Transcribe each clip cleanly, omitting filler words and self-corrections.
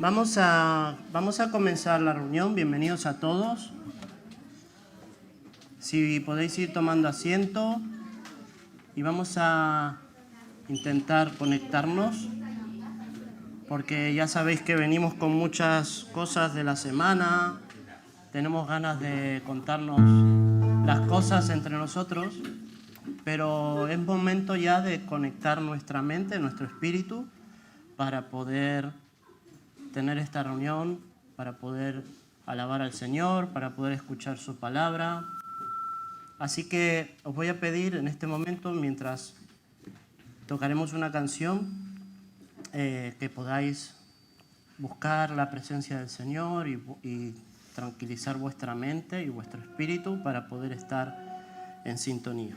Vamos a comenzar la reunión. Bienvenidos a todos. Si podéis ir tomando asiento y vamos a intentar conectarnos, porque ya sabéis que venimos con muchas cosas de la semana, tenemos ganas de contarnos las cosas entre nosotros, pero es momento ya de conectar nuestra mente, nuestro espíritu, para poder tener esta reunión, para poder alabar al Señor, para poder escuchar su palabra. Así que os voy a pedir en este momento, mientras tocaremos una canción, que podáis buscar la presencia del Señor y tranquilizar vuestra mente y vuestro espíritu para poder estar en sintonía.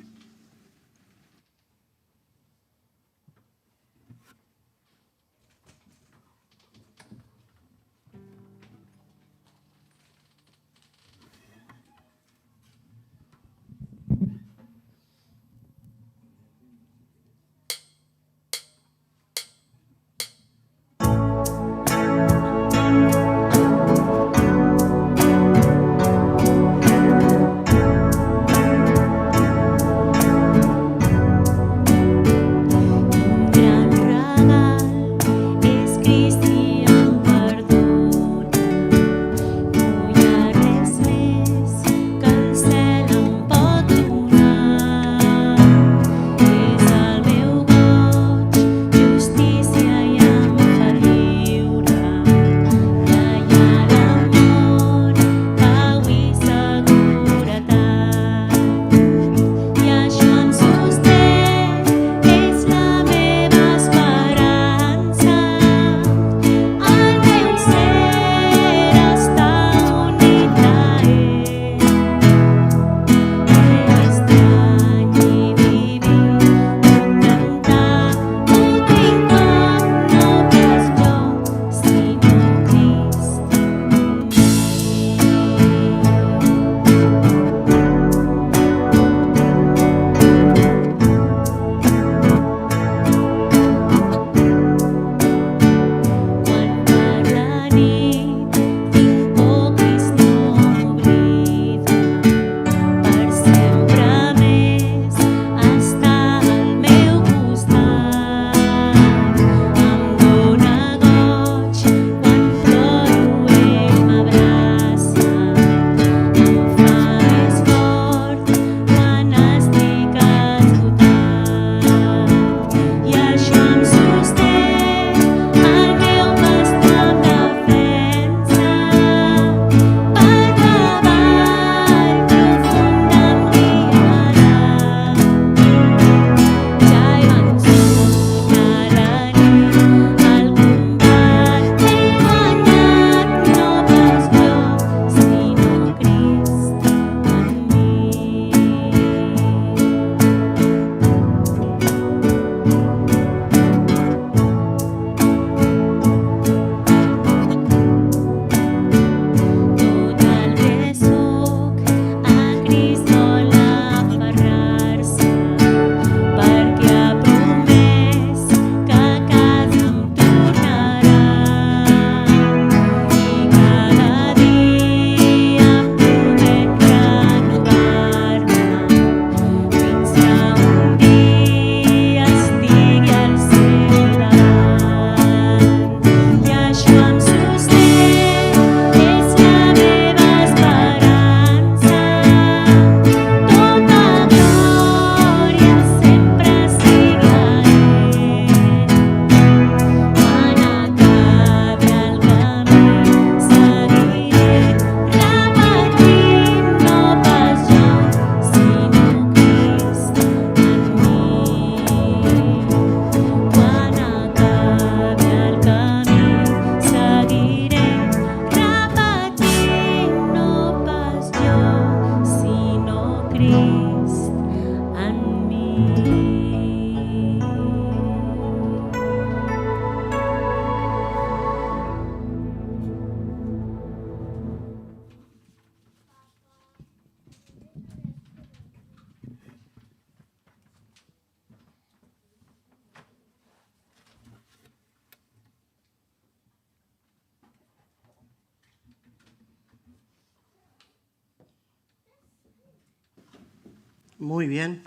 Muy bien.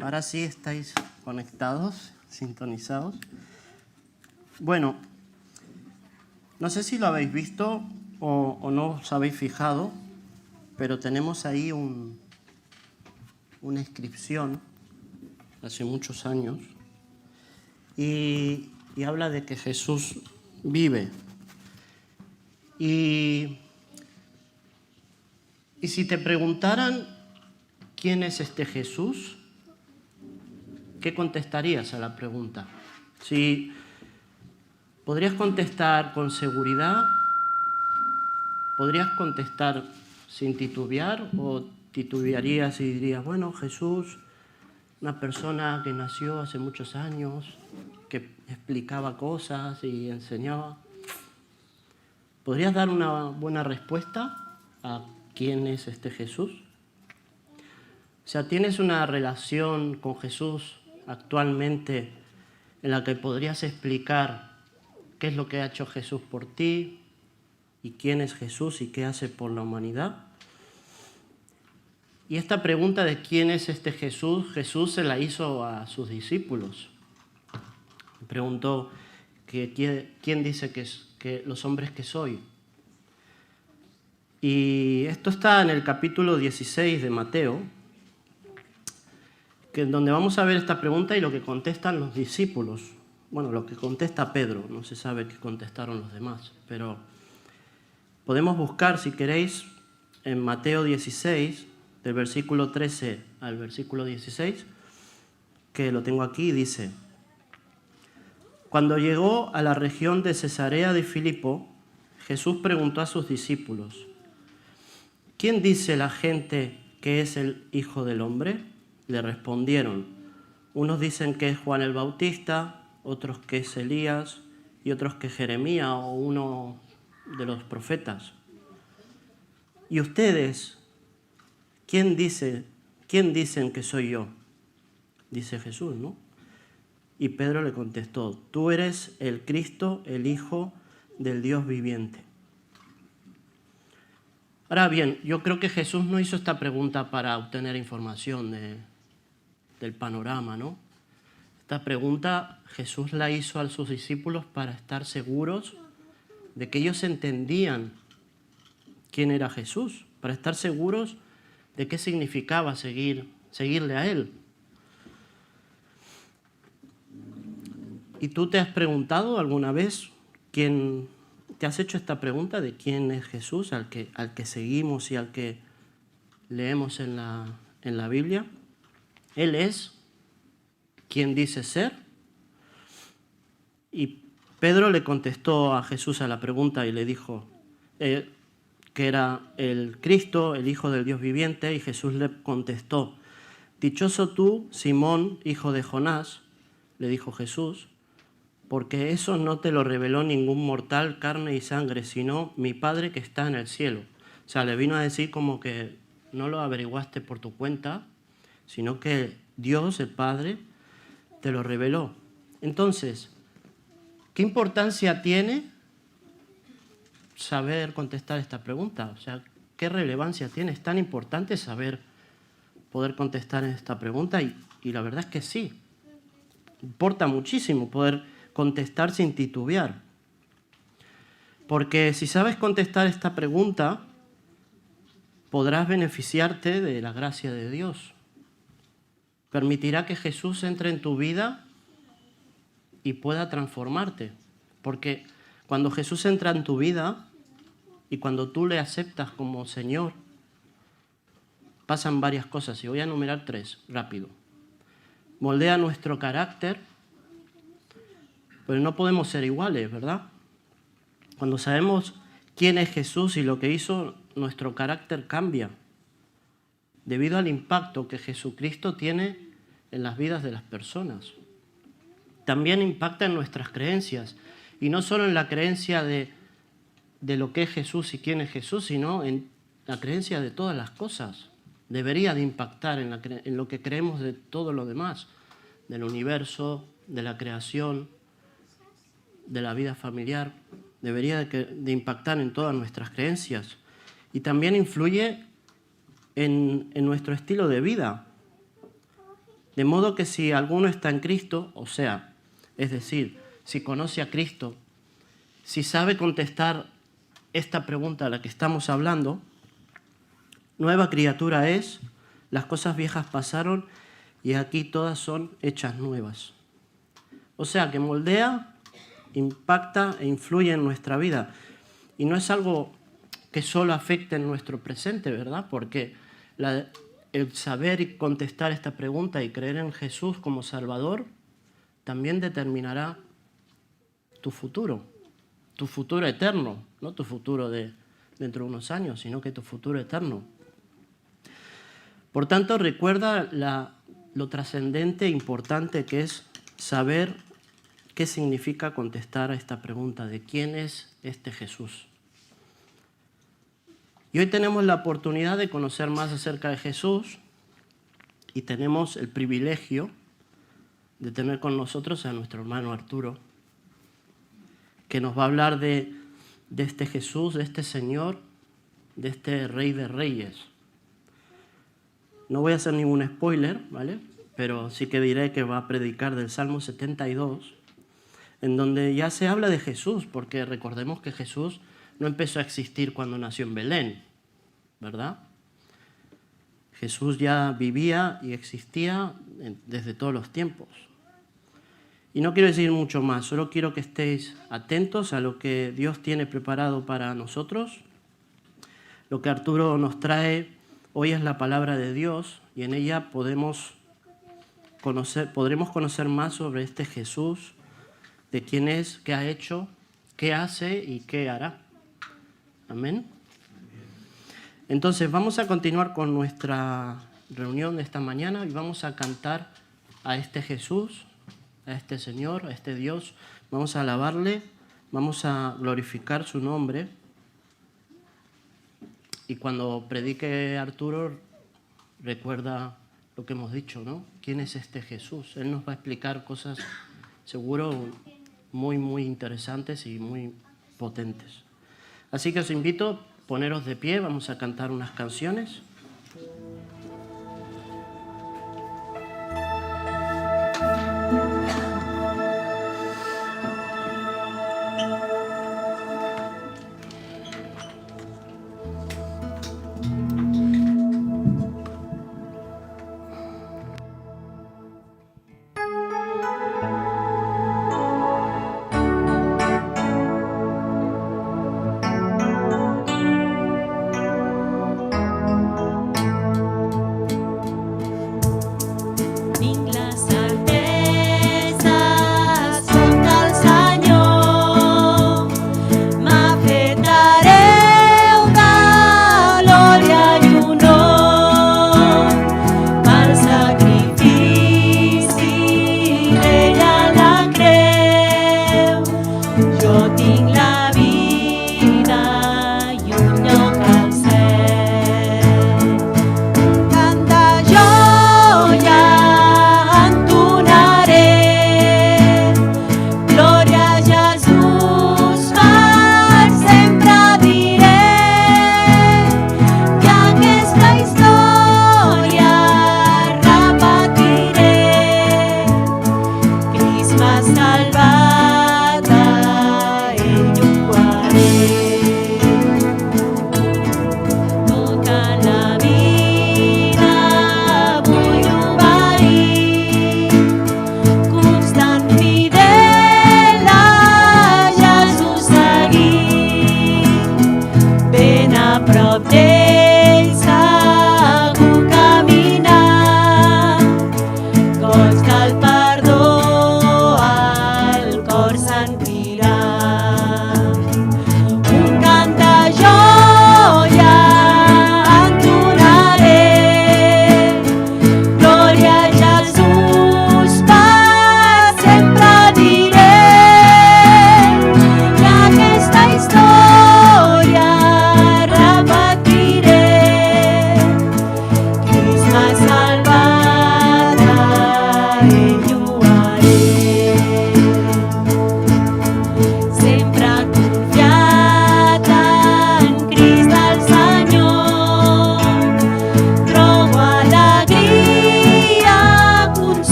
Ahora sí estáis conectados, sintonizados. Bueno, no sé si lo habéis visto o no os habéis fijado, pero tenemos ahí una inscripción hace muchos años y habla de que Jesús vive. Y si te preguntaran quién es este Jesús, ¿qué contestarías a la pregunta? Si podrías contestar con seguridad, podrías contestar sin titubear o titubearías y dirías, bueno, Jesús, una persona que nació hace muchos años, que explicaba cosas y enseñaba. ¿Podrías dar una buena respuesta a quién es este Jesús? O sea, ¿tienes una relación con Jesús actualmente en la que podrías explicar qué es lo que ha hecho Jesús por ti y quién es Jesús y qué hace por la humanidad? Y esta pregunta de quién es este Jesús, Jesús se la hizo a sus discípulos. Le preguntó que quién dice que los hombres que soy. Y esto está en el capítulo 16 de Mateo, donde vamos a ver esta pregunta y lo que contestan los discípulos. Bueno, lo que contesta Pedro, no se sabe qué contestaron los demás, pero podemos buscar, si queréis, en Mateo 16, del versículo 13 al versículo 16, que lo tengo aquí, dice: Cuando llegó a la región de Cesarea de Filipo, Jesús preguntó a sus discípulos: ¿Quién dice la gente que es el Hijo del Hombre? Le respondieron: unos dicen que es Juan el Bautista, otros que es Elías y otros que Jeremías o uno de los profetas. ¿Y ustedes, quién dicen que soy yo? Dice Jesús, ¿no? Y Pedro le contestó: tú eres el Cristo, el Hijo del Dios viviente. Ahora bien, yo creo que Jesús no hizo esta pregunta para obtener información del panorama, ¿no? Esta pregunta Jesús la hizo a sus discípulos para estar seguros de que ellos entendían quién era Jesús, para estar seguros de qué significaba seguirle a Él. ¿Y tú te has preguntado alguna vez te has hecho esta pregunta de quién es Jesús, al que seguimos y al que leemos en la Biblia? ¿Él es quien dice ser? Y Pedro le contestó a Jesús a la pregunta y le dijo que era el Cristo, el Hijo del Dios viviente, y Jesús le contestó: dichoso tú, Simón, hijo de Jonás, le dijo Jesús, porque eso no te lo reveló ningún mortal, carne y sangre, sino mi Padre que está en el cielo. O sea, le vino a decir como que no lo averiguaste por tu cuenta, sino que Dios, el Padre, te lo reveló. Entonces, ¿qué importancia tiene saber contestar esta pregunta? O sea, ¿qué relevancia tiene? Es tan importante poder contestar esta pregunta y la verdad es que sí. Importa muchísimo poder contestar sin titubear. Porque si sabes contestar esta pregunta, podrás beneficiarte de la gracia de Dios. Permitirá que Jesús entre en tu vida y pueda transformarte. Porque cuando Jesús entra en tu vida y cuando tú le aceptas como Señor, pasan varias cosas. Y voy a enumerar 3, rápido. Moldea nuestro carácter, pero no podemos ser iguales, ¿verdad? Cuando sabemos quién es Jesús y lo que hizo, nuestro carácter cambia debido al impacto que Jesucristo tiene en las vidas de las personas. También impacta en nuestras creencias, y no solo en la creencia de lo que es Jesús y quién es Jesús, sino en la creencia de todas las cosas. Debería de impactar en lo que creemos de todo lo demás, del universo, de la creación, de la vida familiar. Debería de impactar en todas nuestras creencias. Y también influye en nuestro estilo de vida. De modo que si alguno está en Cristo, o sea, es decir, si conoce a Cristo, si sabe contestar esta pregunta a la que estamos hablando, nueva criatura es, las cosas viejas pasaron y aquí todas son hechas nuevas. O sea, que moldea, impacta e influye en nuestra vida. Y no es algo que solo afecte en nuestro presente, ¿verdad? Porque el saber y contestar esta pregunta y creer en Jesús como Salvador también determinará tu futuro eterno, no tu futuro de dentro de unos años, sino que tu futuro eterno. Por tanto, recuerda lo trascendente e importante que es saber qué significa contestar a esta pregunta de quién es este Jesús. Y hoy tenemos la oportunidad de conocer más acerca de Jesús y tenemos el privilegio de tener con nosotros a nuestro hermano Arturo, que nos va a hablar de este Jesús, de este Señor, de este Rey de Reyes. No voy a hacer ningún spoiler, ¿vale? Pero sí que diré que va a predicar del Salmo 72, en donde ya se habla de Jesús, porque recordemos que Jesús no empezó a existir cuando nació en Belén, ¿verdad? Jesús ya vivía y existía desde todos los tiempos. Y no quiero decir mucho más, solo quiero que estéis atentos a lo que Dios tiene preparado para nosotros. Lo que Arturo nos trae hoy es la palabra de Dios y en ella podremos conocer más sobre este Jesús, de quién es, qué ha hecho, qué hace y qué hará. Amén. Entonces vamos a continuar con nuestra reunión de esta mañana y vamos a cantar a este Jesús, a este Señor, a este Dios. Vamos a alabarle, vamos a glorificar su nombre. Y cuando predique Arturo, recuerda lo que hemos dicho, ¿no? ¿Quién es este Jesús? Él nos va a explicar cosas, seguro, muy, muy interesantes y muy potentes. Así que os invito a poneros de pie, vamos a cantar unas canciones.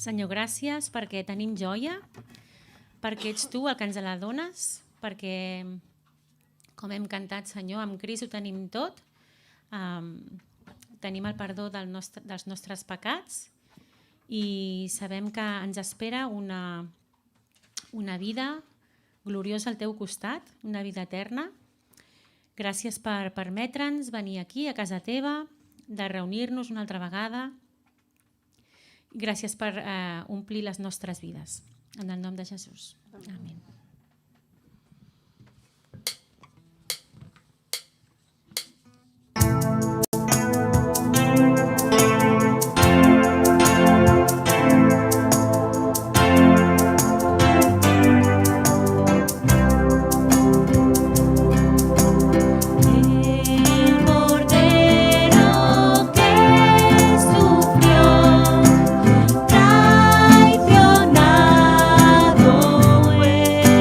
Senyor, gràcies perquè tenim joia, perquè ets tu el que ens la dones, perquè, com hem cantat, Senyor, amb Crist ho tenim tot, tenim el perdó dels nostres pecats i sabem que ens espera una vida gloriosa al teu costat, una vida eterna. Gràcies per permetre'ns venir aquí, a casa teva, de reunir-nos una altra vegada. Gràcies per omplir les nostres vides. En el nom de Jesús. Amén. Traicionado es.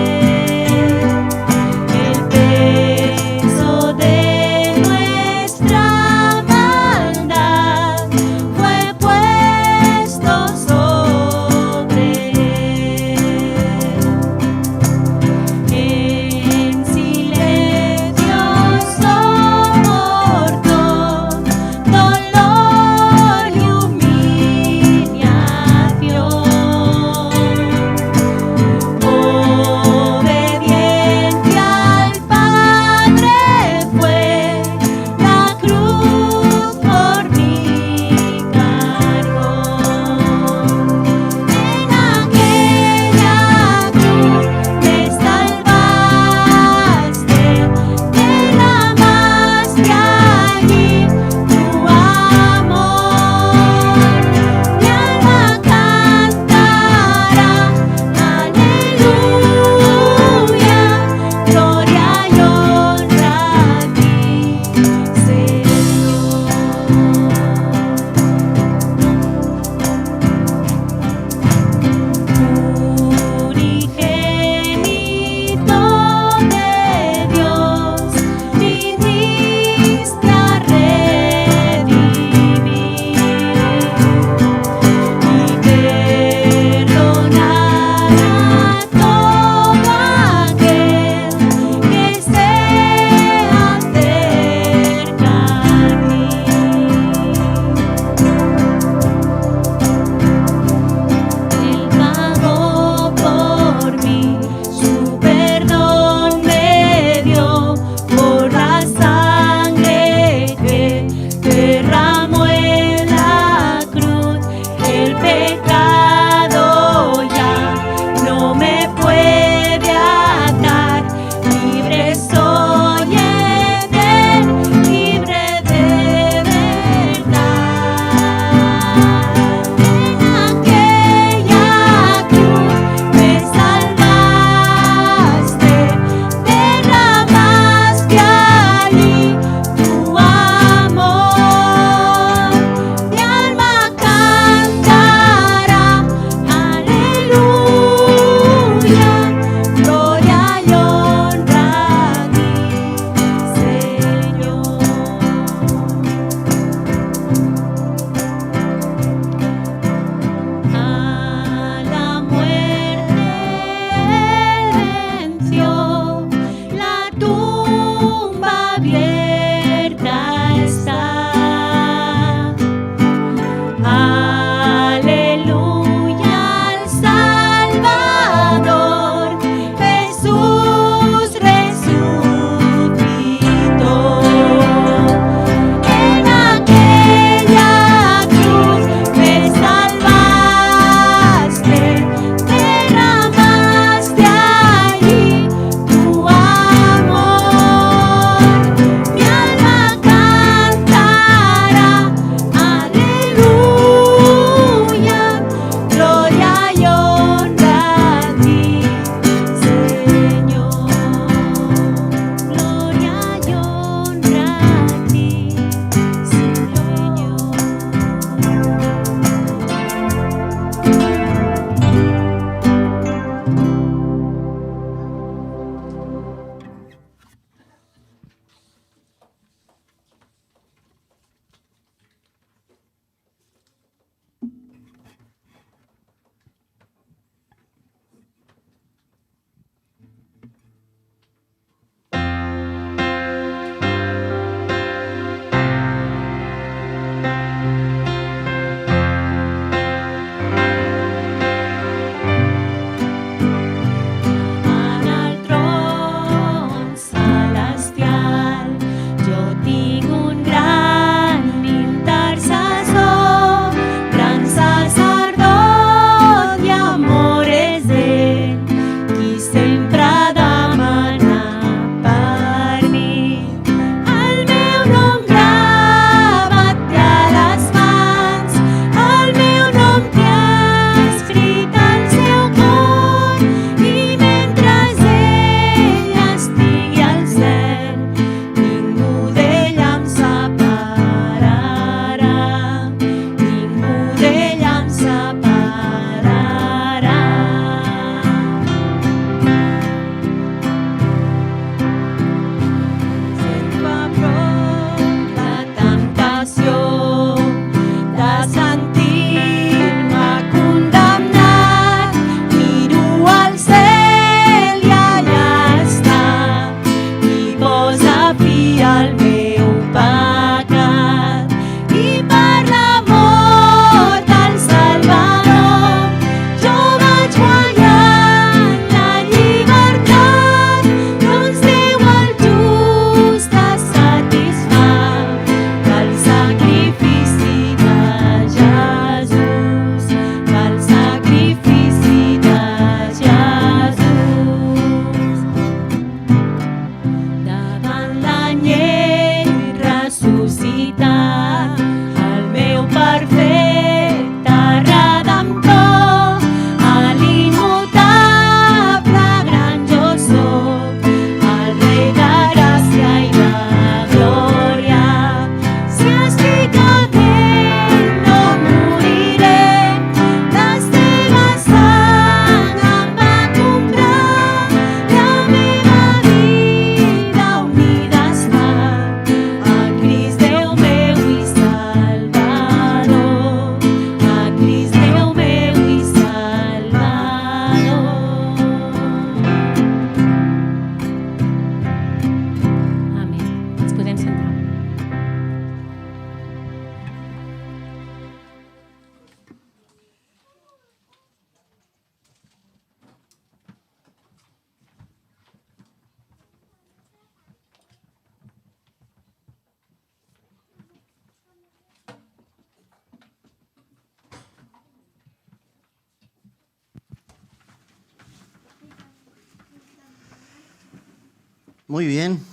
Muy bien.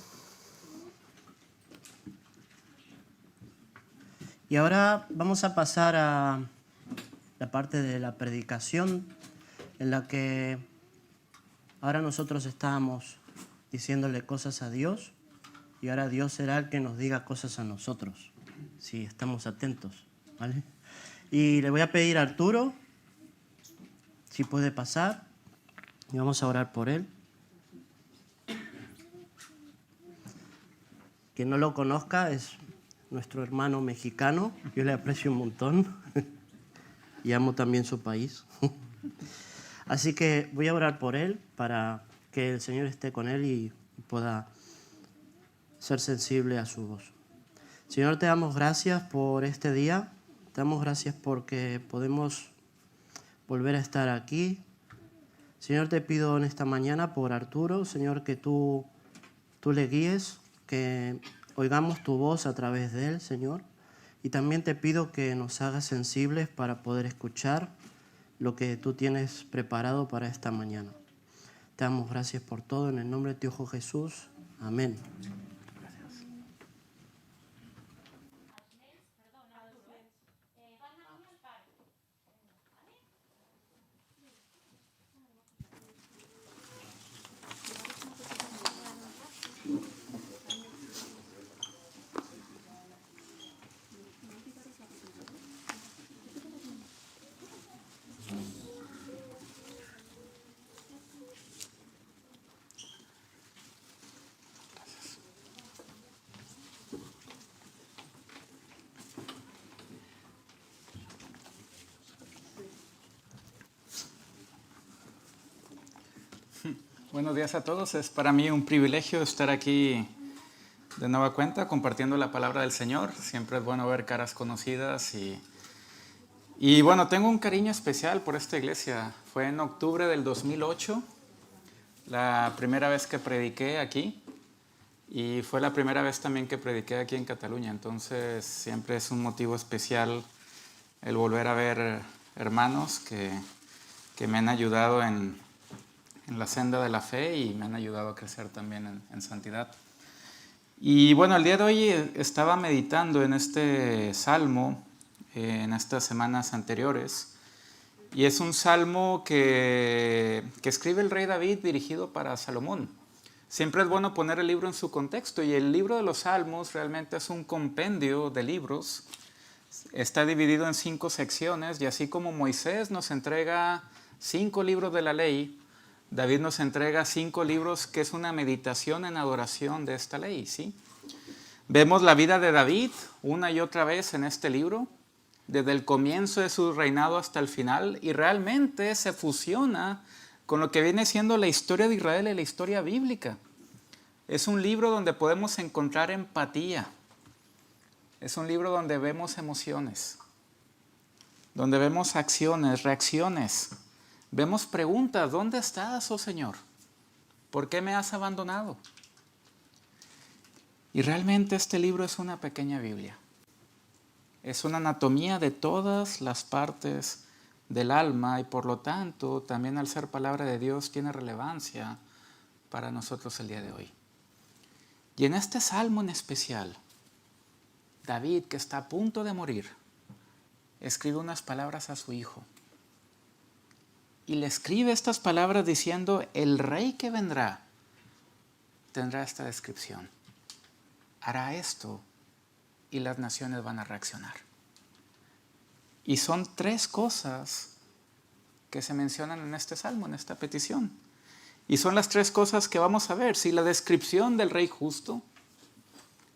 Y ahora vamos a pasar a la parte de la predicación en la que ahora nosotros estábamos diciéndole cosas a Dios y ahora Dios será el que nos diga cosas a nosotros, si estamos atentos, ¿vale? Y le voy a pedir a Arturo si puede pasar y vamos a orar por él. Quien no lo conozca es nuestro hermano mexicano, yo le aprecio un montón y amo también su país. Así que voy a orar por él para que el Señor esté con él y pueda ser sensible a su voz. Señor, te damos gracias por este día, te damos gracias porque podemos volver a estar aquí. Señor, te pido en esta mañana por Arturo, Señor, que tú le guíes, que oigamos tu voz a través de él, Señor. Y también te pido que nos hagas sensibles para poder escuchar lo que tú tienes preparado para esta mañana. Te damos gracias por todo, en el nombre de tu Hijo Jesús. Amén. Gracias. Buenos días a todos. Es para mí un privilegio estar aquí de nueva cuenta compartiendo la palabra del Señor. Siempre es bueno ver caras conocidas y bueno, tengo un cariño especial por esta iglesia. Fue en octubre del 2008, la primera vez que prediqué aquí y fue la primera vez también que prediqué aquí en Cataluña. Entonces siempre es un motivo especial el volver a ver hermanos que me han ayudado en la senda de la fe y me han ayudado a crecer también en santidad. Y bueno, el día de hoy estaba meditando en este salmo en estas semanas anteriores y es un salmo que escribe el rey David dirigido para Salomón. Siempre es bueno poner el libro en su contexto y el libro de los salmos realmente es un compendio de libros. Está dividido en 5 secciones y así como Moisés nos entrega 5 libros de la ley, David nos entrega 5 libros que es una meditación en adoración de esta ley, ¿sí? Vemos la vida de David una y otra vez en este libro, desde el comienzo de su reinado hasta el final, y realmente se fusiona con lo que viene siendo la historia de Israel y la historia bíblica. Es un libro donde podemos encontrar empatía, es un libro donde vemos emociones, donde vemos acciones, reacciones. Vemos preguntas, ¿dónde estás, oh Señor? ¿Por qué me has abandonado? Y realmente este libro es una pequeña Biblia. Es una anatomía de todas las partes del alma y por lo tanto, también al ser palabra de Dios, tiene relevancia para nosotros el día de hoy. Y en este salmo en especial, David, que está a punto de morir, escribe unas palabras a su hijo. Y le escribe estas palabras diciendo, el rey que vendrá tendrá esta descripción. Hará esto y las naciones van a reaccionar. Y son 3 cosas que se mencionan en este salmo, en esta petición. Y son las 3 cosas que vamos a ver. Si la descripción del rey justo,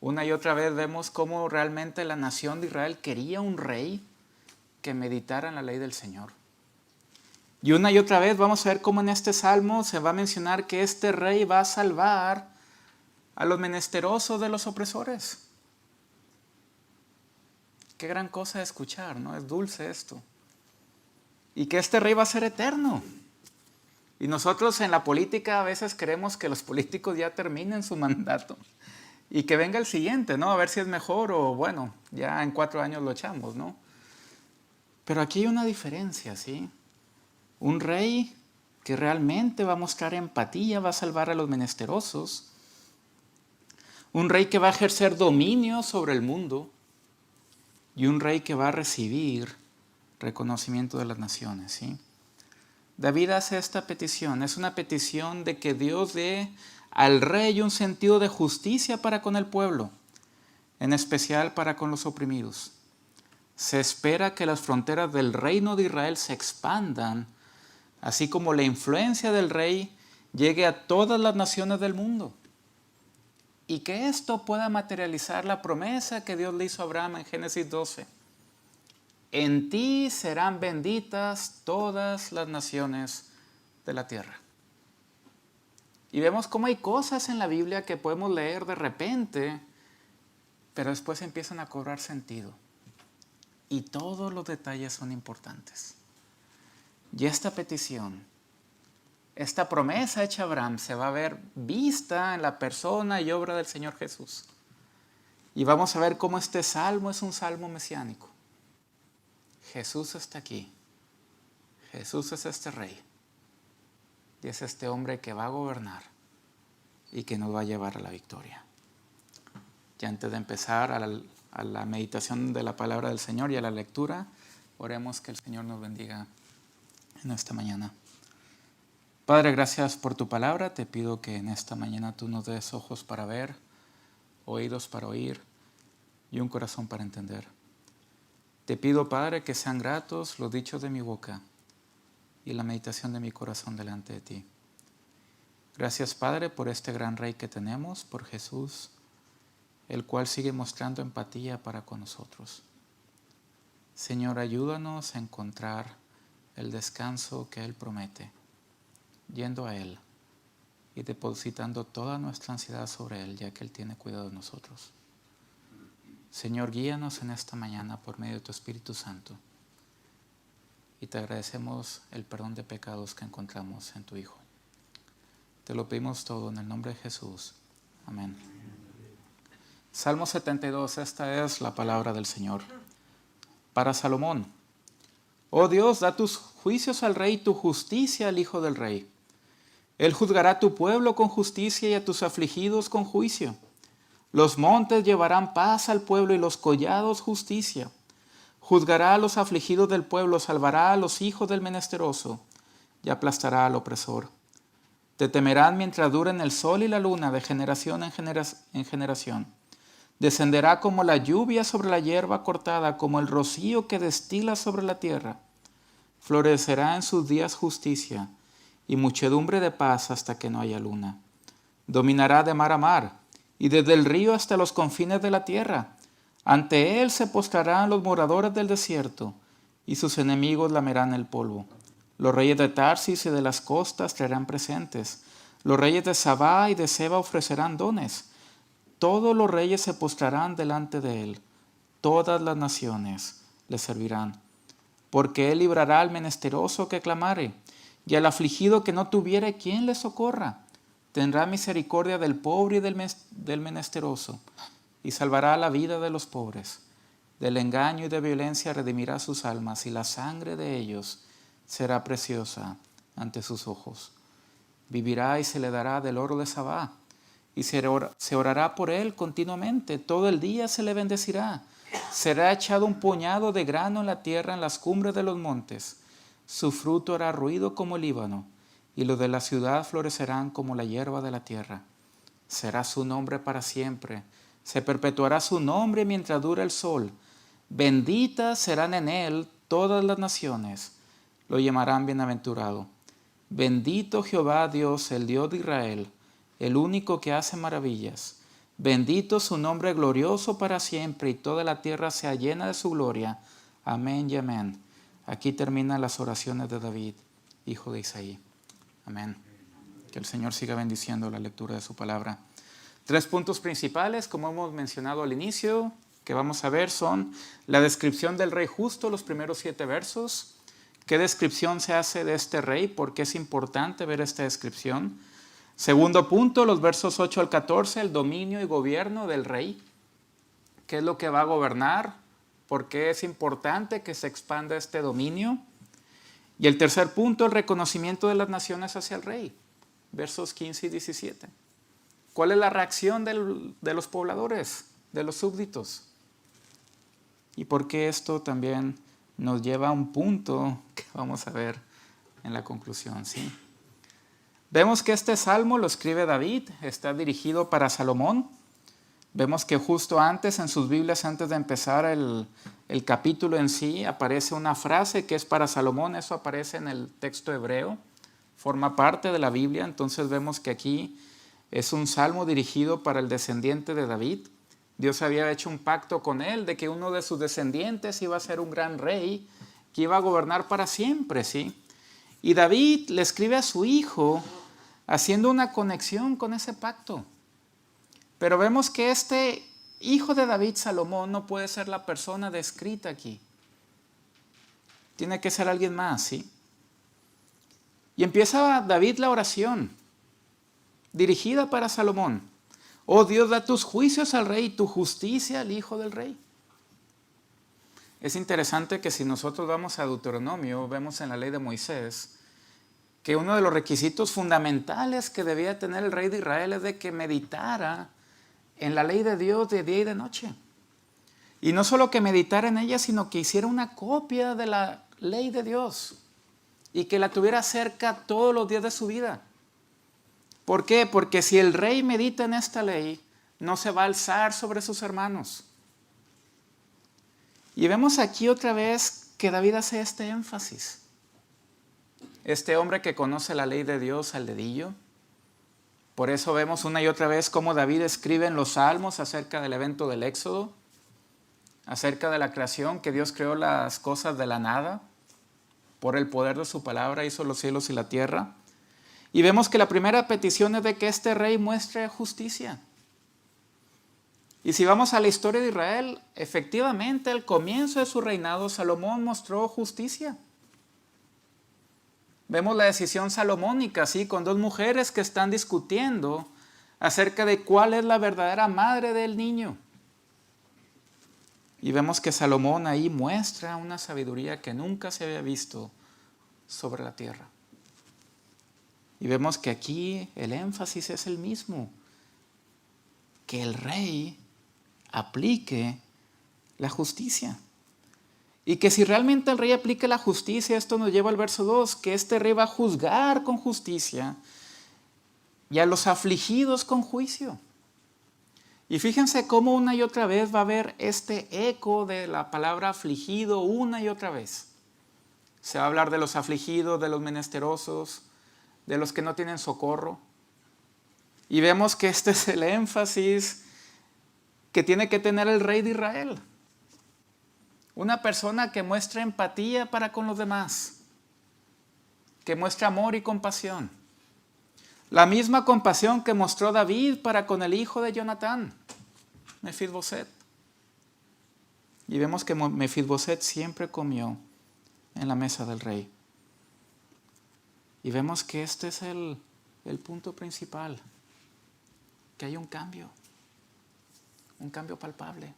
una y otra vez vemos cómo realmente la nación de Israel quería un rey que meditara en la ley del Señor. Y una y otra vez vamos a ver cómo en este salmo se va a mencionar que este rey va a salvar a los menesterosos de los opresores. Qué gran cosa de escuchar, ¿no? Es dulce esto. Y que este rey va a ser eterno. Y nosotros en la política a veces queremos que los políticos ya terminen su mandato y que venga el siguiente, ¿no? A ver si es mejor o bueno, ya en 4 años lo echamos, ¿no? Pero aquí hay una diferencia, ¿sí? Un rey que realmente va a mostrar empatía, va a salvar a los menesterosos un rey que va a ejercer dominio sobre el mundo y un rey que va a recibir reconocimiento de las naciones, ¿sí? David hace esta petición, es una petición de que Dios dé al rey un sentido de justicia para con el pueblo, en especial para con los oprimidos. Se espera que las fronteras del reino de Israel se expandan, así como la influencia del rey llegue a todas las naciones del mundo. Y que esto pueda materializar la promesa que Dios le hizo a Abraham en Génesis 12. En ti serán benditas todas las naciones de la tierra. Y vemos cómo hay cosas en la Biblia que podemos leer de repente, pero después empiezan a cobrar sentido. Y todos los detalles son importantes. Y esta petición, esta promesa hecha a Abraham se va a ver vista en la persona y obra del Señor Jesús. Y vamos a ver cómo este salmo es un salmo mesiánico. Jesús está aquí. Jesús es este rey. Y es este hombre que va a gobernar y que nos va a llevar a la victoria. Y antes de empezar a la meditación de la palabra del Señor y a la lectura, oremos que el Señor nos bendiga en esta mañana. Padre, gracias por tu palabra. Te pido que en esta mañana tú nos des ojos para ver, oídos para oír y un corazón para entender. Te pido, Padre, que sean gratos los dichos de mi boca y la meditación de mi corazón delante de ti. Gracias, Padre, por este gran Rey que tenemos, por Jesús, el cual sigue mostrando empatía para con nosotros. Señor, ayúdanos a encontrar el descanso que Él promete, yendo a Él y depositando toda nuestra ansiedad sobre Él, ya que Él tiene cuidado de nosotros. Señor, guíanos en esta mañana por medio de tu Espíritu Santo y te agradecemos el perdón de pecados que encontramos en tu Hijo. Te lo pedimos todo en el nombre de Jesús. Amén. Salmo 72, esta es la palabra del Señor. Para Salomón. Oh Dios, da tus juicios al rey, tu justicia al hijo del rey. Él juzgará a tu pueblo con justicia y a tus afligidos con juicio. Los montes llevarán paz al pueblo y los collados justicia. Juzgará a los afligidos del pueblo, salvará a los hijos del menesteroso y aplastará al opresor. Te temerán mientras duren el sol y la luna, de generación en generación. Descenderá como la lluvia sobre la hierba cortada, como el rocío que destila sobre la tierra. Florecerá en sus días justicia y muchedumbre de paz hasta que no haya luna. Dominará de mar a mar y desde el río hasta los confines de la tierra. Ante él se postrarán los moradores del desierto y sus enemigos lamerán el polvo. Los reyes de Tarsis y de las costas traerán presentes. Los reyes de Sabá y de Seba ofrecerán dones. Todos los reyes se postrarán delante de él. Todas las naciones le servirán. Porque él librará al menesteroso que clamare, y al afligido que no tuviere quien le socorra. Tendrá misericordia del pobre y del menesteroso, y salvará la vida de los pobres. Del engaño y de violencia redimirá sus almas, y la sangre de ellos será preciosa ante sus ojos. Vivirá y se le dará del oro de Sabá, y se orará por él continuamente. Todo el día se le bendecirá. Será echado un puñado de grano en la tierra, en las cumbres de los montes. Su fruto hará ruido como el Líbano, y los de la ciudad florecerán como la hierba de la tierra. Será su nombre para siempre. Se perpetuará su nombre mientras dura el sol. Benditas serán en él todas las naciones. Lo llamarán bienaventurado. Bendito Jehová Dios, el Dios de Israel, el único que hace maravillas. Bendito su nombre glorioso para siempre, y toda la tierra sea llena de su gloria. Amén y amén. Aquí terminan las oraciones de David, hijo de Isaí. Amén. Que el Señor siga bendiciendo la lectura de su palabra. 3 puntos principales, como hemos mencionado al inicio, que vamos a ver son la descripción del rey justo, los primeros 7 versos. ¿Qué descripción se hace de este rey? ¿Por qué es importante ver esta descripción? Segundo punto, los versos 8 al 14, el dominio y gobierno del rey. ¿Qué es lo que va a gobernar? ¿Por qué es importante que se expanda este dominio? Y el tercer punto, el reconocimiento de las naciones hacia el rey. Versos 15 y 17. ¿Cuál es la reacción de los pobladores, de los súbditos? ¿Y por qué esto también nos lleva a un punto que vamos a ver en la conclusión? ¿Sí? Vemos que este salmo lo escribe David, está dirigido para Salomón. Vemos que justo antes, en sus Biblias, antes de empezar el capítulo en sí, aparece una frase que es para Salomón. Eso aparece en el texto hebreo, forma parte de la Biblia. Entonces vemos que aquí es un salmo dirigido para el descendiente de David. Dios había hecho un pacto con él de que uno de sus descendientes iba a ser un gran rey que iba a gobernar para siempre, ¿sí? Y David le escribe a su hijo haciendo una conexión con ese pacto. Pero vemos que este hijo de David, Salomón, no puede ser la persona descrita aquí. Tiene que ser alguien más, ¿sí? Y empieza David la oración dirigida para Salomón. Oh Dios, da tus juicios al rey y tu justicia al hijo del rey. Es interesante que si nosotros vamos a Deuteronomio, vemos en la ley de Moisés, que uno de los requisitos fundamentales que debía tener el rey de Israel es de que meditara en la ley de Dios de día y de noche. Y no solo que meditara en ella, sino que hiciera una copia de la ley de Dios y que la tuviera cerca todos los días de su vida. ¿Por qué? Porque si el rey medita en esta ley, no se va a alzar sobre sus hermanos. Y vemos aquí otra vez que David hace este énfasis. Este hombre que conoce la ley de Dios al dedillo. Por eso vemos una y otra vez cómo David escribe en los salmos acerca del evento del Éxodo, acerca de la creación, que Dios creó las cosas de la nada. Por el poder de su palabra hizo los cielos y la tierra. Y vemos que la primera petición es de que este rey muestre justicia. Y si vamos a la historia de Israel, efectivamente al comienzo de su reinado Salomón mostró justicia. Vemos la decisión salomónica, ¿sí? Con dos mujeres que están discutiendo acerca de cuál es la verdadera madre del niño. Y vemos que Salomón ahí muestra una sabiduría que nunca se había visto sobre la tierra. Y vemos que aquí el énfasis es el mismo, que el rey aplique la justicia. Y que si realmente el rey aplica la justicia, esto nos lleva al verso 2, que este rey va a juzgar con justicia y a los afligidos con juicio. Y fíjense cómo una y otra vez va a haber este eco de la palabra afligido una y otra vez. Se va a hablar de los afligidos, de los menesterosos, de los que no tienen socorro. Y vemos que este es el énfasis que tiene que tener el rey de Israel. Una persona que muestra empatía para con los demás, que muestra amor y compasión. La misma compasión que mostró David para con el hijo de Jonatán, Mefisboset. Y vemos que Mefisboset siempre comió en la mesa del rey. Y vemos que este es el punto principal, que hay un cambio palpable.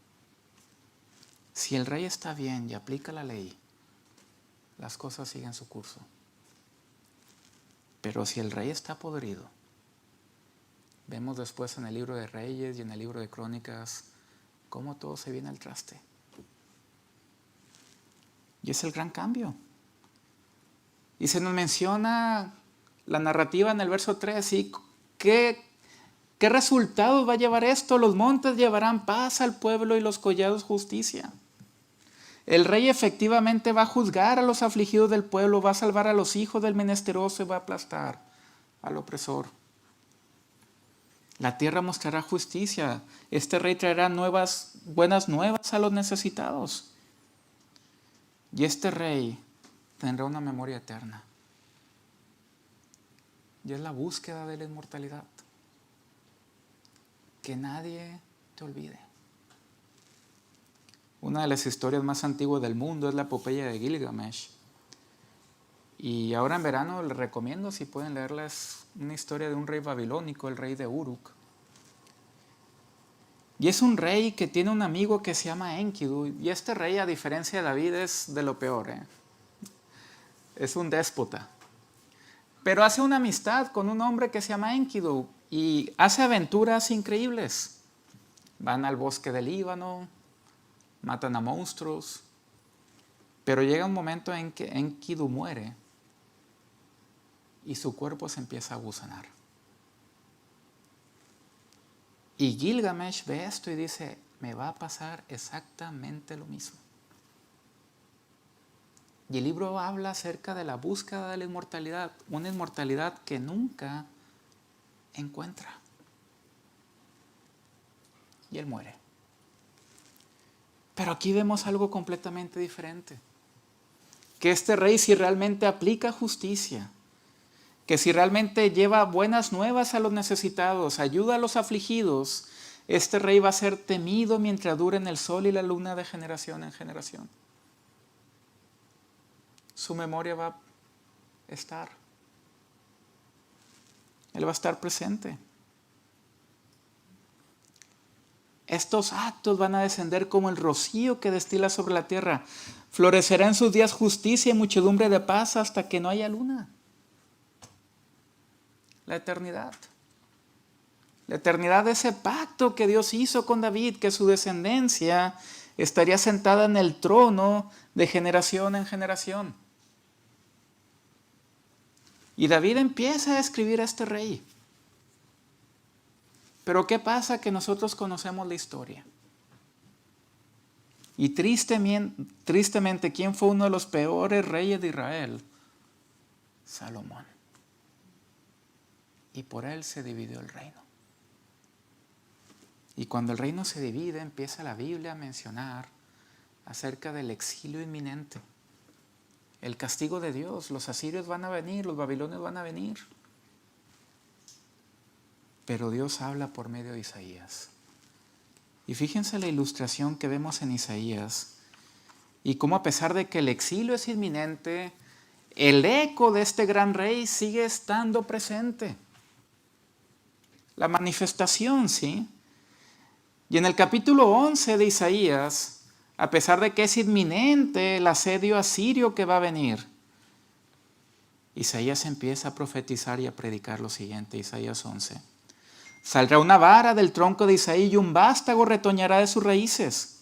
Si el rey está bien y aplica la ley, las cosas siguen su curso. Pero si el rey está podrido, vemos después en el libro de Reyes y en el libro de Crónicas cómo todo se viene al traste. Y es el gran cambio. Y se nos menciona la narrativa en el verso 3, ¿sí? ¿Qué resultados va a llevar esto? Los montes llevarán paz al pueblo y los collados justicia. El rey efectivamente va a juzgar a los afligidos del pueblo, va a salvar a los hijos del menesteroso y va a aplastar al opresor. La tierra mostrará justicia. Este rey traerá buenas nuevas a los necesitados. Y este rey tendrá una memoria eterna. Y es la búsqueda de la inmortalidad. Que nadie te olvide. Una de las historias más antiguas del mundo es la epopeya de Gilgamesh. Y ahora en verano les recomiendo, si pueden leerles, una historia de un rey babilónico, el rey de Uruk. Y es un rey que tiene un amigo que se llama Enkidu. Y este rey, a diferencia de David, es de lo peor. Es un déspota. Pero hace una amistad con un hombre que se llama Enkidu. y hace aventuras increíbles. Van al bosque del Líbano, matan a monstruos, pero llega un momento en que Enkidu muere y su cuerpo se empieza a gusanar. Y Gilgamesh ve esto y dice, me va a pasar exactamente lo mismo. Y el libro habla acerca de la búsqueda de la inmortalidad, una inmortalidad que nunca encuentra. Y él muere. Pero aquí vemos algo completamente diferente. Que este rey, si realmente aplica justicia, que si realmente lleva buenas nuevas a los necesitados, ayuda a los afligidos, este rey va a ser temido mientras duren el sol y la luna de generación en generación. Su memoria va a estar. Él va a estar presente. Estos actos van a descender como el rocío que destila sobre la tierra. Florecerá en sus días justicia y muchedumbre de paz hasta que no haya luna. La eternidad. La eternidad de ese pacto que Dios hizo con David, que su descendencia estaría sentada en el trono de generación en generación. Y David empieza a escribir a este rey. Pero ¿qué pasa? Que nosotros conocemos la historia. Y tristemente, ¿quién fue uno de los peores reyes de Israel? Salomón. Y por él se dividió el reino. Y cuando el reino se divide, empieza la Biblia a mencionar acerca del exilio inminente. El castigo de Dios. Los asirios van a venir, los babilonios van a venir. Pero Dios habla por medio de Isaías. Y fíjense la ilustración que vemos en Isaías. Y cómo a pesar de que el exilio es inminente, el eco de este gran rey sigue estando presente. La manifestación, ¿sí? Y en el capítulo 11 de Isaías, a pesar de que es inminente el asedio asirio que va a venir, Isaías empieza a profetizar y a predicar lo siguiente, Isaías 11. Saldrá una vara del tronco de Isaí y un vástago retoñará de sus raíces.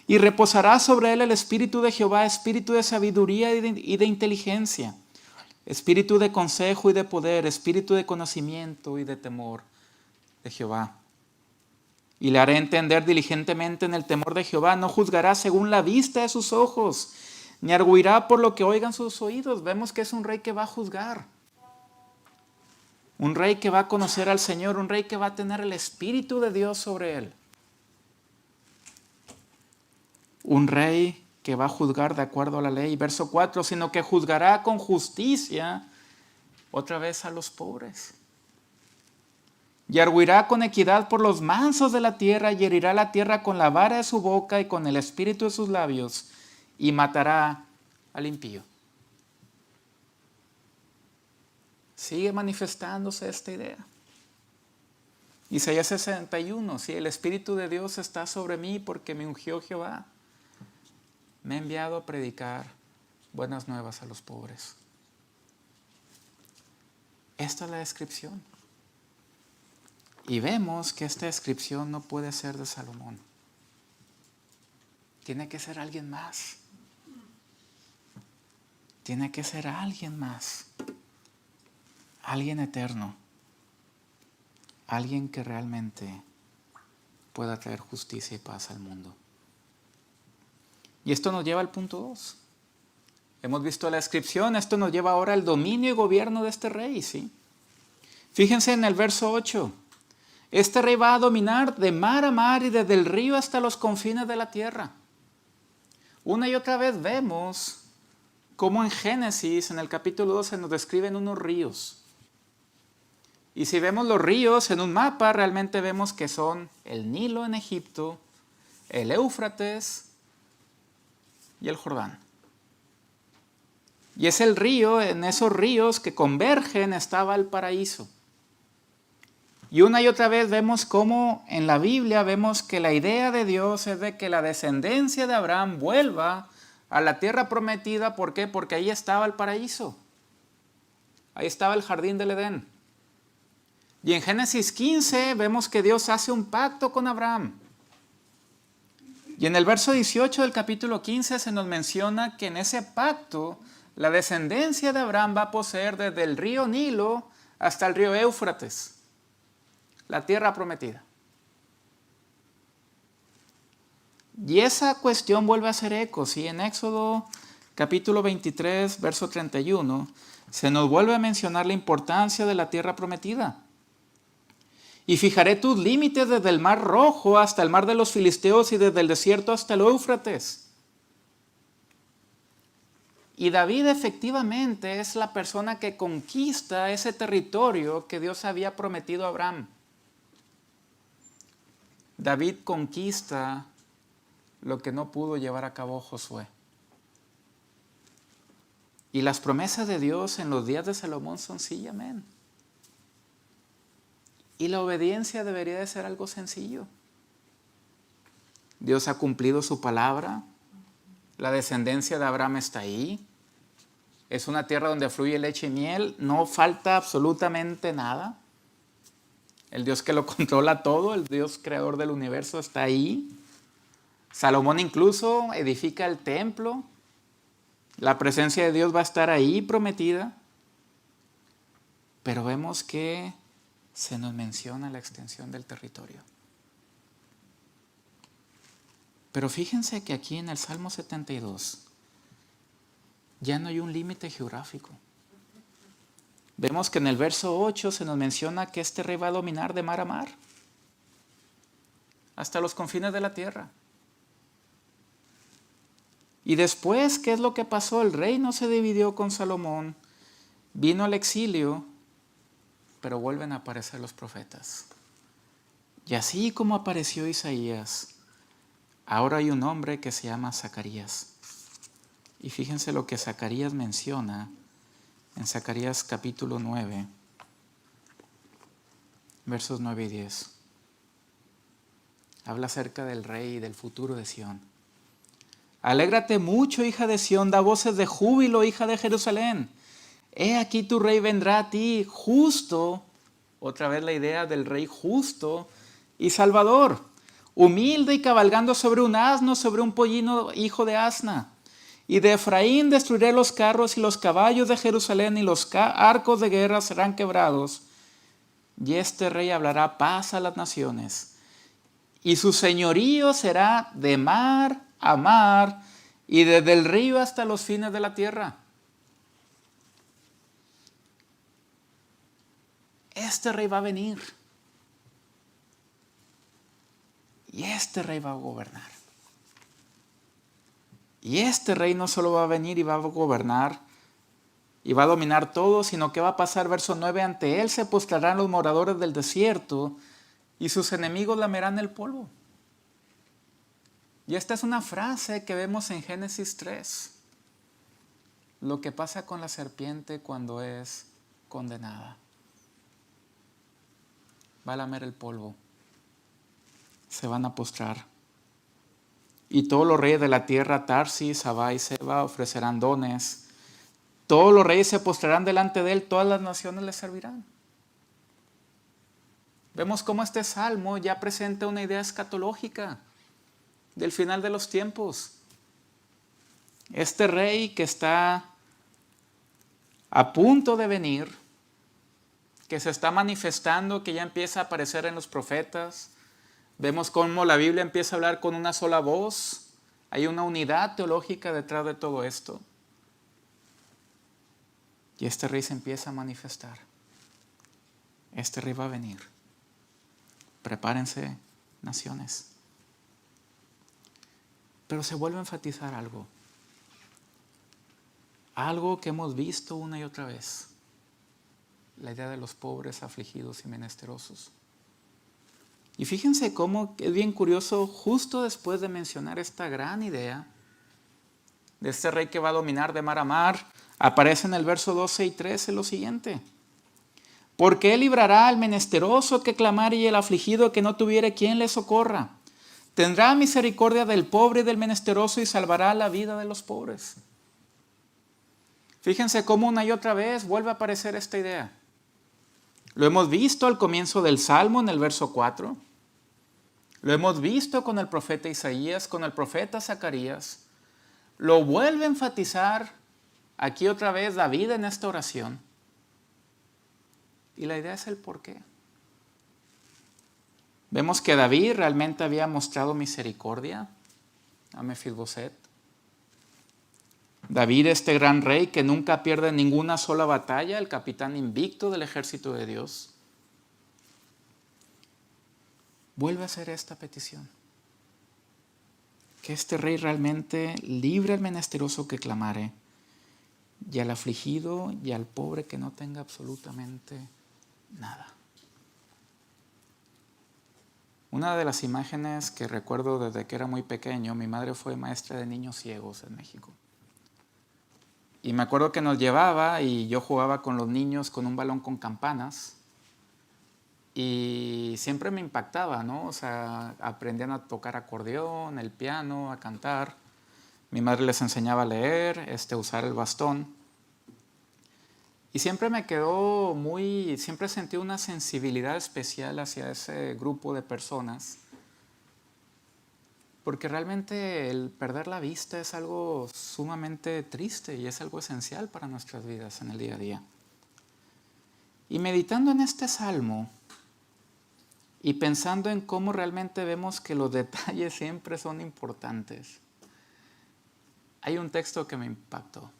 Y reposará sobre él el espíritu de Jehová, espíritu de sabiduría y de inteligencia, espíritu de consejo y de poder, espíritu de conocimiento y de temor de Jehová. Y le haré entender diligentemente en el temor de Jehová, no juzgará según la vista de sus ojos, ni arguirá por lo que oigan sus oídos. Vemos que es un rey que va a juzgar. Un rey que va a conocer al Señor, un rey que va a tener el Espíritu de Dios sobre él. Un rey que va a juzgar de acuerdo a la ley. Verso 4, sino que juzgará con justicia otra vez a los pobres. Y arguirá con equidad por los mansos de la tierra y herirá la tierra con la vara de su boca y con el espíritu de sus labios y matará al impío. Sigue manifestándose esta idea. Isaías 61, si el Espíritu de Dios está sobre mí porque me ungió Jehová, me ha enviado a predicar buenas nuevas a los pobres. Esta es la descripción. Y vemos que esta descripción no puede ser de Salomón. Tiene que ser alguien más. Tiene que ser alguien más. Alguien eterno. Alguien que realmente pueda traer justicia y paz al mundo. Y esto nos lleva al punto 2. Hemos visto la descripción, esto nos lleva ahora al dominio y gobierno de este rey, ¿sí? Fíjense en el verso 8. Este rey va a dominar de mar a mar y desde el río hasta los confines de la tierra. Una y otra vez vemos cómo en Génesis, en el capítulo 12, nos describen unos ríos. Y si vemos los ríos en un mapa, realmente vemos que son el Nilo en Egipto, el Éufrates y el Jordán. Y es el río, en esos ríos que convergen estaba el paraíso. Y una y otra vez vemos cómo en la Biblia vemos que la idea de Dios es de que la descendencia de Abraham vuelva a la tierra prometida. ¿Por qué? Porque ahí estaba el paraíso. Ahí estaba el jardín del Edén. Y en Génesis 15 vemos que Dios hace un pacto con Abraham. Y en el verso 18 del capítulo 15 se nos menciona que en ese pacto la descendencia de Abraham va a poseer desde el río Nilo hasta el río Éufrates, la tierra prometida. Y esa cuestión vuelve a hacer eco, ¿sí? En Éxodo capítulo 23, verso 31, se nos vuelve a mencionar la importancia de la tierra prometida. Y fijaré tus límites desde el mar Rojo hasta el mar de los Filisteos y desde el desierto hasta el Éufrates. Y David efectivamente es la persona que conquista ese territorio que Dios había prometido a Abraham. David conquista lo que no pudo llevar a cabo Josué. Y las promesas de Dios en los días de Salomón son sí y amén. Y la obediencia debería de ser algo sencillo. Dios ha cumplido su palabra. La descendencia de Abraham está ahí. Es una tierra donde fluye leche y miel. No falta absolutamente nada. El Dios que lo controla todo, el Dios creador del universo está ahí. Salomón incluso edifica el templo. La presencia de Dios va a estar ahí prometida. Pero vemos que se nos menciona la extensión del territorio. Pero fíjense que aquí en el Salmo 72 ya no hay un límite geográfico. Vemos que en el verso 8 se nos menciona que este rey va a dominar de mar a mar, hasta los confines de la tierra. Y después, ¿qué es lo que pasó? El reino se dividió con Salomón, vino al exilio, pero vuelven a aparecer los profetas. Y así como apareció Isaías, ahora hay un hombre que se llama Zacarías. Y fíjense lo que Zacarías menciona en Zacarías capítulo 9, versos 9 y 10. Habla acerca del rey y del futuro de Sión. Alégrate mucho, hija de Sión, da voces de júbilo, hija de Jerusalén. He aquí tu rey vendrá a ti, justo, otra vez la idea del rey justo y salvador, humilde y cabalgando sobre un asno, sobre un pollino hijo de asna. Y de Efraín destruiré los carros y los caballos de Jerusalén y los arcos de guerra serán quebrados. Y este rey hablará paz a las naciones. Y su señorío será de mar a mar y desde el río hasta los fines de la tierra. Este rey va a venir. Y este rey va a gobernar. Y este rey no solo va a venir y va a gobernar y va a dominar todo, sino que va a pasar, verso 9, ante él se postrarán los moradores del desierto y sus enemigos lamerán el polvo. Y esta es una frase que vemos en Génesis 3. Lo que pasa con la serpiente cuando es condenada. Va a lamer el polvo. Se van a postrar. Y todos los reyes de la tierra, Tarsis, Sabá y Seba, ofrecerán dones. Todos los reyes se postrarán delante de él, todas las naciones le servirán. Vemos cómo este salmo ya presenta una idea escatológica del final de los tiempos. Este rey que está a punto de venir, que se está manifestando, que ya empieza a aparecer en los profetas. Vemos cómo la Biblia empieza a hablar con una sola voz. Hay una unidad teológica detrás de todo esto. Y este rey se empieza a manifestar. Este rey va a venir. Prepárense, naciones. Pero se vuelve a enfatizar algo. Algo que hemos visto una y otra vez. La idea de los pobres, afligidos y menesterosos. Y fíjense cómo es bien curioso, justo después de mencionar esta gran idea de este rey que va a dominar de mar a mar, aparece en el verso 12 y 13 lo siguiente. Porque él librará al menesteroso que clamare y el afligido que no tuviere quien le socorra. Tendrá misericordia del pobre y del menesteroso y salvará la vida de los pobres. Fíjense cómo una y otra vez vuelve a aparecer esta idea. Lo hemos visto al comienzo del Salmo en el verso 4. Lo hemos visto con el profeta Isaías, con el profeta Zacarías. Lo vuelve a enfatizar aquí otra vez David en esta oración. Y la idea es el por qué. Vemos que David realmente había mostrado misericordia a Mefiboset. David, este gran rey que nunca pierde ninguna sola batalla, el capitán invicto del ejército de Dios, vuelve a hacer esta petición. Que este rey realmente libre al menesteroso que clamare, y al afligido y al pobre que no tenga absolutamente nada. Una de las imágenes que recuerdo desde que era muy pequeño, mi madre fue maestra de niños ciegos en México. Y me acuerdo que nos llevaba y yo jugaba con los niños con un balón con campanas. Y siempre me impactaba, ¿no? O sea, aprendían a tocar acordeón, el piano, a cantar. Mi madre les enseñaba a leer, usar el bastón. Y siempre me quedó siempre sentí una sensibilidad especial hacia ese grupo de personas. Porque realmente el perder la vista es algo sumamente triste y es algo esencial para nuestras vidas en el día a día. Y meditando en este salmo y pensando en cómo realmente vemos que los detalles siempre son importantes, hay un texto que me impactó.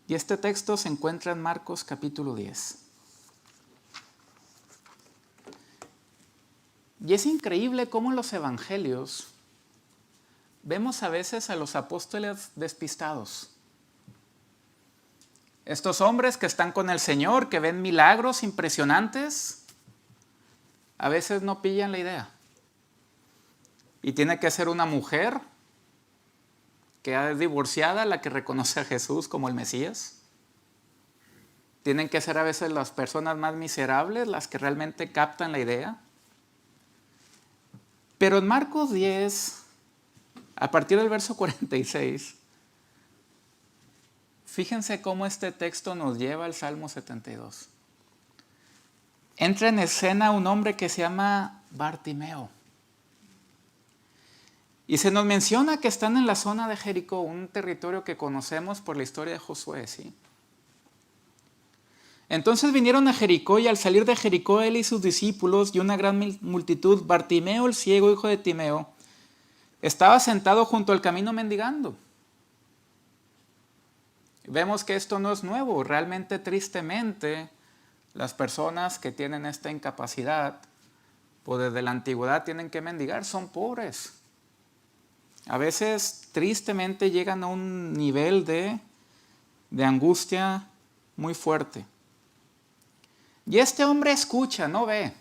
Y este texto se encuentra en Marcos capítulo 10. Y es increíble cómo en los evangelios vemos a veces a los apóstoles despistados. Estos hombres que están con el Señor, que ven milagros impresionantes, a veces no pillan la idea. Y tiene que ser una mujer que es divorciada la que reconoce a Jesús como el Mesías. Tienen que ser a veces las personas más miserables las que realmente captan la idea. Pero en Marcos 10, a partir del verso 46, fíjense cómo este texto nos lleva al Salmo 72. Entra en escena un hombre que se llama Bartimeo. Y se nos menciona que están en la zona de Jericó, un territorio que conocemos por la historia de Josué, ¿sí? Entonces vinieron a Jericó, y al salir de Jericó él y sus discípulos y una gran multitud, Bartimeo el ciego, hijo de Timeo, estaba sentado junto al camino mendigando. Vemos que esto no es nuevo. Realmente, tristemente, las personas que tienen esta incapacidad, pues desde la antigüedad tienen que mendigar, son pobres. A veces, tristemente, llegan a un nivel de angustia muy fuerte. Y este hombre escucha, no ve.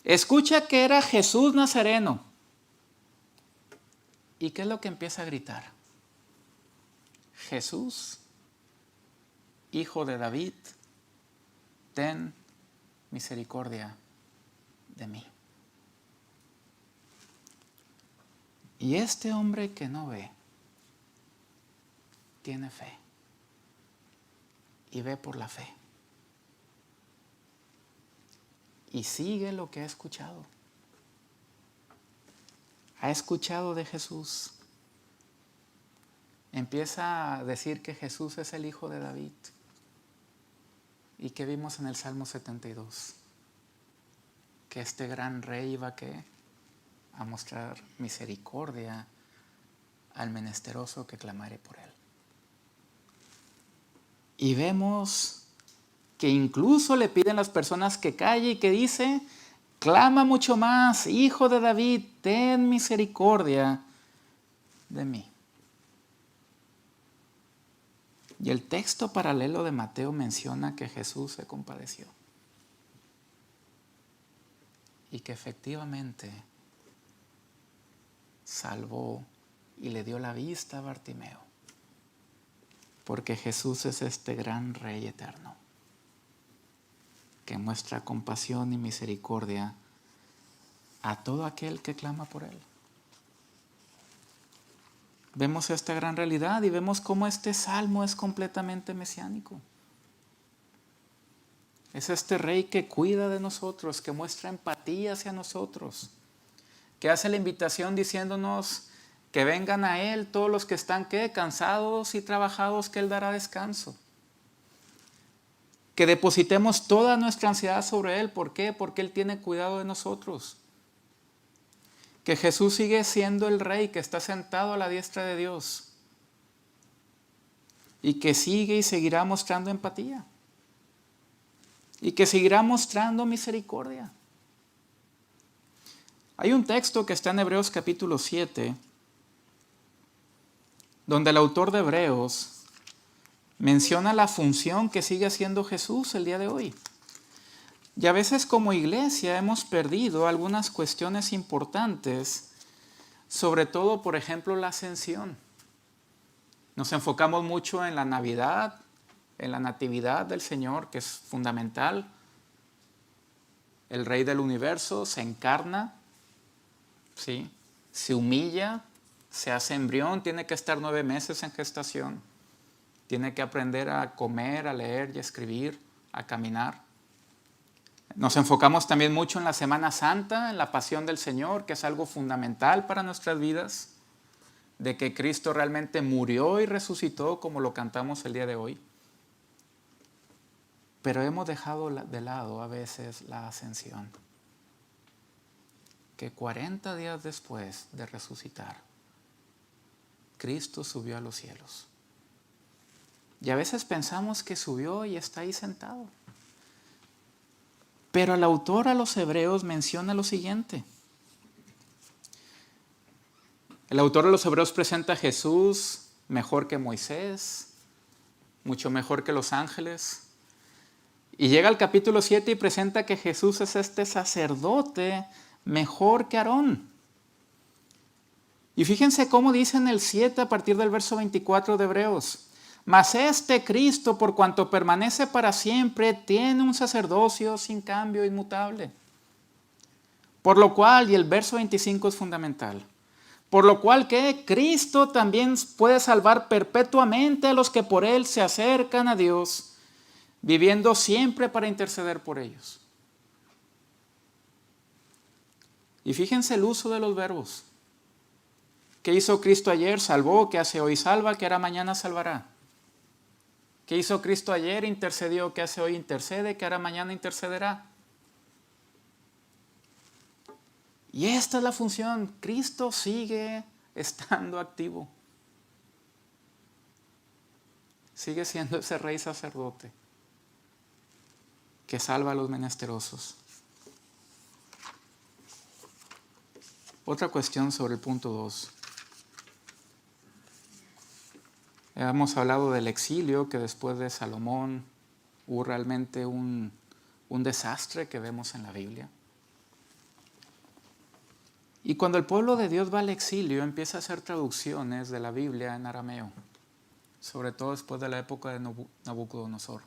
Escucha que era Jesús Nazareno. ¿Y qué es lo que empieza a gritar? Jesús, hijo de David, ten misericordia de mí. Y este hombre que no ve, tiene fe. Y ve por la fe. Y sigue lo que ha escuchado. Ha escuchado de Jesús. Empieza a decir que Jesús es el hijo de David. ¿Y qué vimos en el Salmo 72? Que este gran rey iba a mostrar misericordia al menesteroso que clamare por él. Y vemos que incluso le piden las personas que calle y que dice, clama mucho más, hijo de David, ten misericordia de mí. Y el texto paralelo de Mateo menciona que Jesús se compadeció. Y que efectivamente salvó y le dio la vista a Bartimeo. Porque Jesús es este gran Rey eterno que muestra compasión y misericordia a todo aquel que clama por él. Vemos esta gran realidad y vemos cómo este salmo es completamente mesiánico. Es este Rey que cuida de nosotros, que muestra empatía hacia nosotros, que hace la invitación diciéndonos que vengan a Él todos los que están cansados y trabajados, que Él dará descanso. Que depositemos toda nuestra ansiedad sobre Él. ¿Por qué? Porque Él tiene cuidado de nosotros. Que Jesús sigue siendo el Rey que está sentado a la diestra de Dios y que sigue y seguirá mostrando empatía y que seguirá mostrando misericordia. Hay un texto que está en Hebreos capítulo 7, donde el autor de Hebreos menciona la función que sigue haciendo Jesús el día de hoy. Y a veces como iglesia hemos perdido algunas cuestiones importantes, sobre todo, por ejemplo, la ascensión. Nos enfocamos mucho en la Navidad, en la natividad del Señor, que es fundamental. El Rey del universo se encarna, ¿sí? Se humilla, se hace embrión, tiene que estar 9 meses en gestación, tiene que aprender a comer, a leer y a escribir, a caminar. Nos enfocamos también mucho en la Semana Santa, en la pasión del Señor, que es algo fundamental para nuestras vidas, de que Cristo realmente murió y resucitó, como lo cantamos el día de hoy. Pero hemos dejado de lado a veces la ascensión, que 40 días después de resucitar, Cristo subió a los cielos. Y a veces pensamos que subió y está ahí sentado. Pero el autor a los Hebreos menciona lo siguiente. El autor de los Hebreos presenta a Jesús mejor que Moisés, mucho mejor que los ángeles. Y llega al capítulo 7 y presenta que Jesús es este sacerdote mejor que Aarón. Y fíjense cómo dice en el 7 a partir del verso 24 de Hebreos. Mas este Cristo, por cuanto permanece para siempre, tiene un sacerdocio sin cambio, inmutable. Por lo cual, y el verso 25 es fundamental, por lo cual que Cristo también puede salvar perpetuamente a los que por Él se acercan a Dios, viviendo siempre para interceder por ellos. Y fíjense el uso de los verbos. ¿Qué hizo Cristo ayer? Salvó. ¿Qué hace hoy? Salva. ¿Qué hará mañana? Salvará. ¿Qué hizo Cristo ayer? Intercedió. ¿Qué hace hoy? Intercede. ¿Qué hará mañana? Intercederá. Y esta es la función. Cristo sigue estando activo. Sigue siendo ese Rey sacerdote que salva a los menesterosos. Otra cuestión sobre el punto 2. Hemos hablado del exilio, que después de Salomón hubo realmente un desastre que vemos en la Biblia. Y cuando el pueblo de Dios va al exilio, empieza a hacer traducciones de la Biblia en arameo, sobre todo después de la época de Nabucodonosor.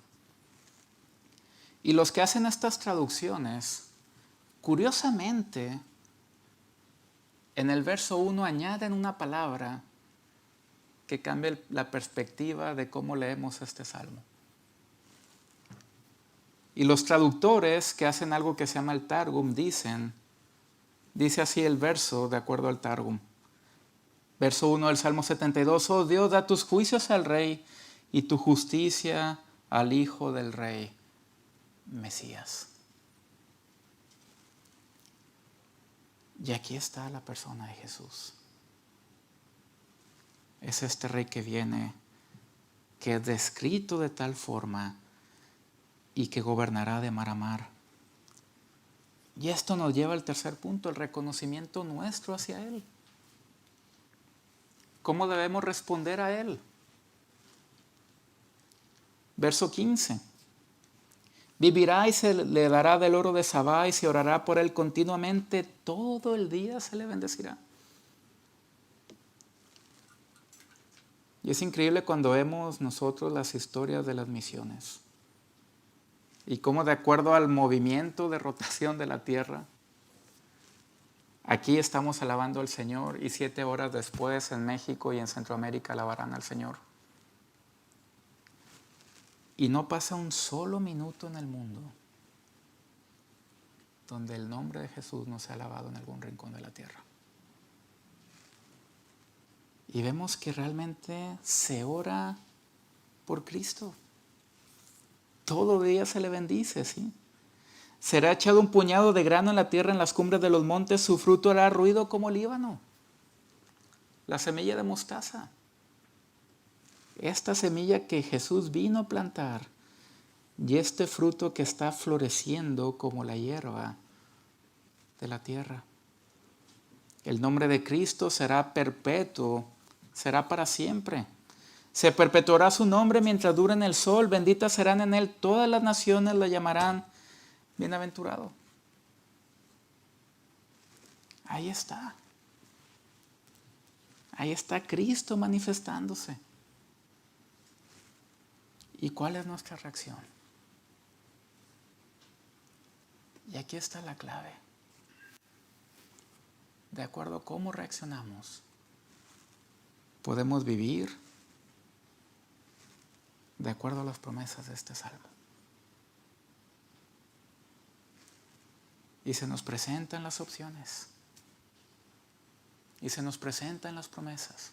Y los que hacen estas traducciones, curiosamente, en el verso 1 añaden una palabra que cambia la perspectiva de cómo leemos este salmo. Y los traductores que hacen algo que se llama el Targum dice así el verso de acuerdo al Targum. Verso 1 del Salmo 72. Oh Dios, da tus juicios al Rey y tu justicia al Hijo del Rey, Mesías. Y aquí está la persona de Jesús. Es este Rey que viene, que es descrito de tal forma y que gobernará de mar a mar. Y esto nos lleva al tercer punto, el reconocimiento nuestro hacia Él. ¿Cómo debemos responder a Él? Verso 15. Vivirá y se le dará del oro de Sabá y se orará por Él continuamente. Todo el día se le bendecirá. Y es increíble cuando vemos nosotros las historias de las misiones. Y cómo de acuerdo al movimiento de rotación de la tierra, aquí estamos alabando al Señor y 7 horas después en México y en Centroamérica alabarán al Señor. Y no pasa un solo minuto en el mundo donde el nombre de Jesús no sea alabado en algún rincón de la tierra. Y vemos que realmente se ora por Cristo. Todo día se le bendice, ¿sí? Será echado un puñado de grano en la tierra, en las cumbres de los montes, su fruto hará ruido como Líbano. La semilla de mostaza. Esta semilla que Jesús vino a plantar y este fruto que está floreciendo como la hierba de la tierra. El nombre de Cristo será perpetuo, será para siempre. Se perpetuará su nombre mientras dure en el sol. Benditas serán en él todas las naciones, la llamarán bienaventurado. Ahí está. Ahí está Cristo manifestándose. ¿Y cuál es nuestra reacción? Y aquí está la clave. De acuerdo a cómo reaccionamos, podemos vivir de acuerdo a las promesas de este salmo. Y se nos presentan las opciones. Y se nos presentan las promesas.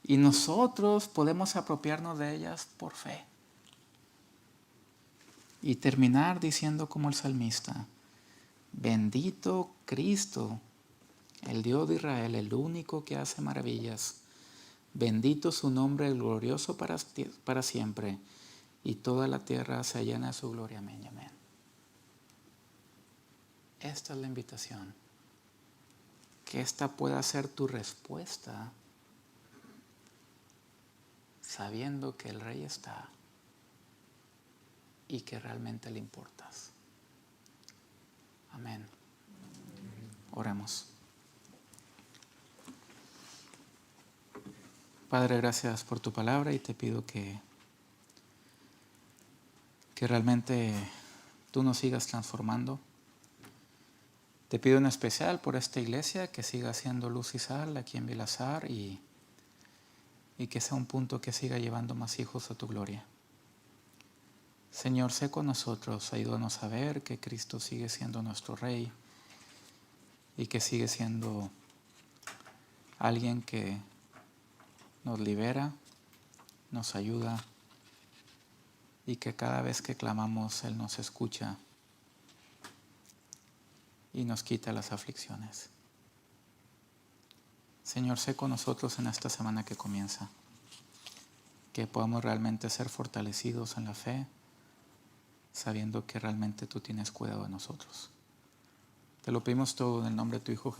Y nosotros podemos apropiarnos de ellas por fe. Y terminar diciendo como el salmista: bendito Cristo, el Dios de Israel, el único que hace maravillas. Bendito su nombre, glorioso para siempre. Y toda la tierra se llena de su gloria. Amén y amén. Esta es la invitación. Que esta pueda ser tu respuesta, sabiendo que el Rey está y que realmente le importas. Amén. Oremos. Padre, gracias por tu palabra y te pido que realmente tú nos sigas transformando. Te pido en especial por esta iglesia que siga siendo luz y sal aquí en Vilazar y que sea un punto que siga llevando más hijos a tu gloria. Señor, sé con nosotros, ayúdanos a ver que Cristo sigue siendo nuestro Rey y que sigue siendo alguien que nos libera, nos ayuda y que cada vez que clamamos Él nos escucha y nos quita las aflicciones. Señor, sé con nosotros en esta semana que comienza, que podamos realmente ser fortalecidos en la fe, sabiendo que realmente tú tienes cuidado de nosotros. Te lo pedimos todo en el nombre de tu Hijo Jesús.